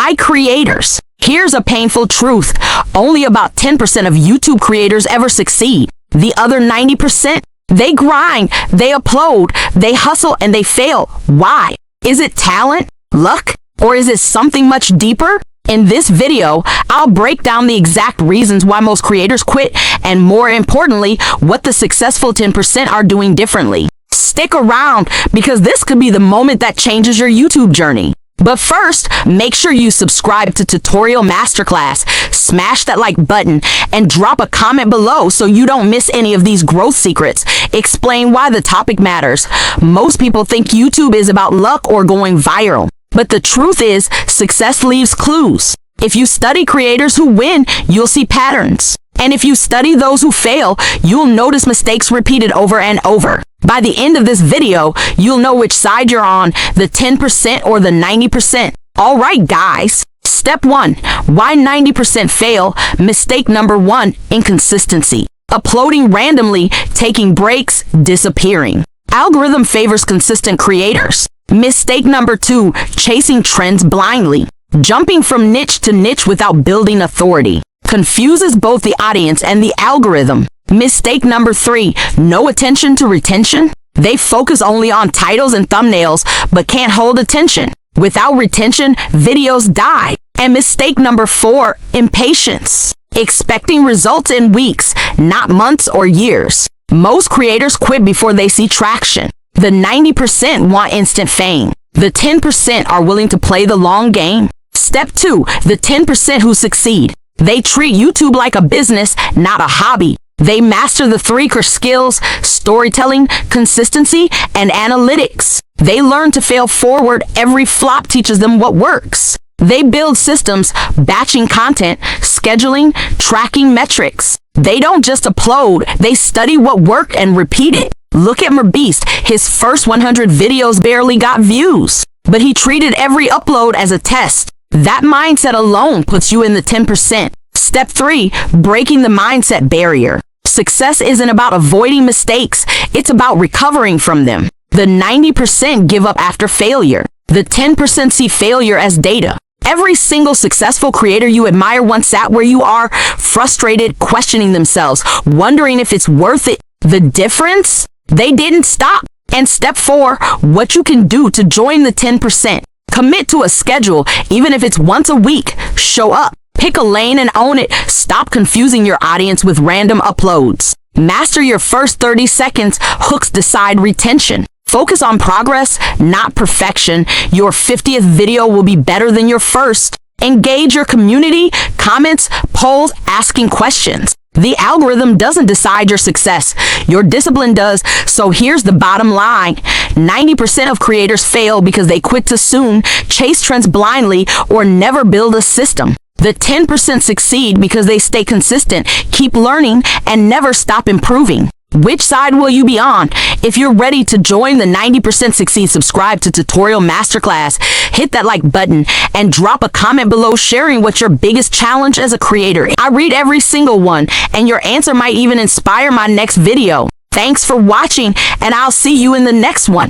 Hi creators. Here's a painful truth. Only about 10% of YouTube creators ever succeed. The other 90%, they grind, they upload, they hustle, and they fail. Why? Is it talent, luck, or is it something much deeper? In this video, I'll break down the exact reasons why most creators quit, and more importantly, what the successful 10% are doing differently. Stick around, because this could be the moment that changes your YouTube journey. But first, make sure you subscribe to Tutorial Masterclass, smash that like button, and drop a comment below so you don't miss any of these growth secrets. Explain why the topic matters. Most people think YouTube is about luck or going viral. But the truth is, success leaves clues. If you study creators who win, you'll see patterns. And if you study those who fail, you'll notice mistakes repeated over and over. By the end of this video, you'll know which side you're on, the 10% or the 90%. All right, guys. Step 1. Why 90% fail? Mistake number 1, inconsistency. Uploading randomly, taking breaks, disappearing. Algorithm favors consistent creators. Mistake number 2, chasing trends blindly. Jumping from niche to niche without building authority. Confuses both the audience and the algorithm. Mistake number 3, no attention to retention. They focus only on titles and thumbnails, but can't hold attention. Without retention, videos die. And mistake number 4, impatience. Expecting results in weeks, not months or years. Most creators quit before they see traction. The 90% want instant fame. The 10% are willing to play the long game. Step 2, the 10% who succeed. They treat YouTube like a business, not a hobby. They master the 3 core skills: storytelling, consistency, and analytics. They learn to fail forward. Every flop teaches them what works. They build systems, batching content, scheduling, tracking metrics. They don't just upload, they study what worked and repeat it. Look at Beast. His first 100 videos barely got views, but he treated every upload as a test. That mindset alone puts you in the 10%. Step 3, breaking the mindset barrier. Success isn't about avoiding mistakes, it's about recovering from them. The 90% give up after failure. The 10% see failure as data. Every single successful creator you admire once sat where you are, frustrated, questioning themselves, wondering if it's worth it. The difference? They didn't stop. And step 4, what you can do to join the 10%. Commit to a schedule, even if it's once a week. Show up. Pick a lane and own it. Stop confusing your audience with random uploads. Master your first 30 seconds. Hooks decide retention. Focus on progress, not perfection. Your 50th video will be better than your first. Engage your community, comments, polls, asking questions. The algorithm doesn't decide your success. Your discipline does. So here's the bottom line. 90% of creators fail because they quit too soon, chase trends blindly, or never build a system. The 10% succeed because they stay consistent, keep learning, and never stop improving. Which side will you be on? If you're ready to join the 90% succeed, subscribe to Tutorial Masterclass, hit that like button, and drop a comment below sharing what's your biggest challenge as a creator. I read every single one, and your answer might even inspire my next video. Thanks for watching, and I'll see you in the next one.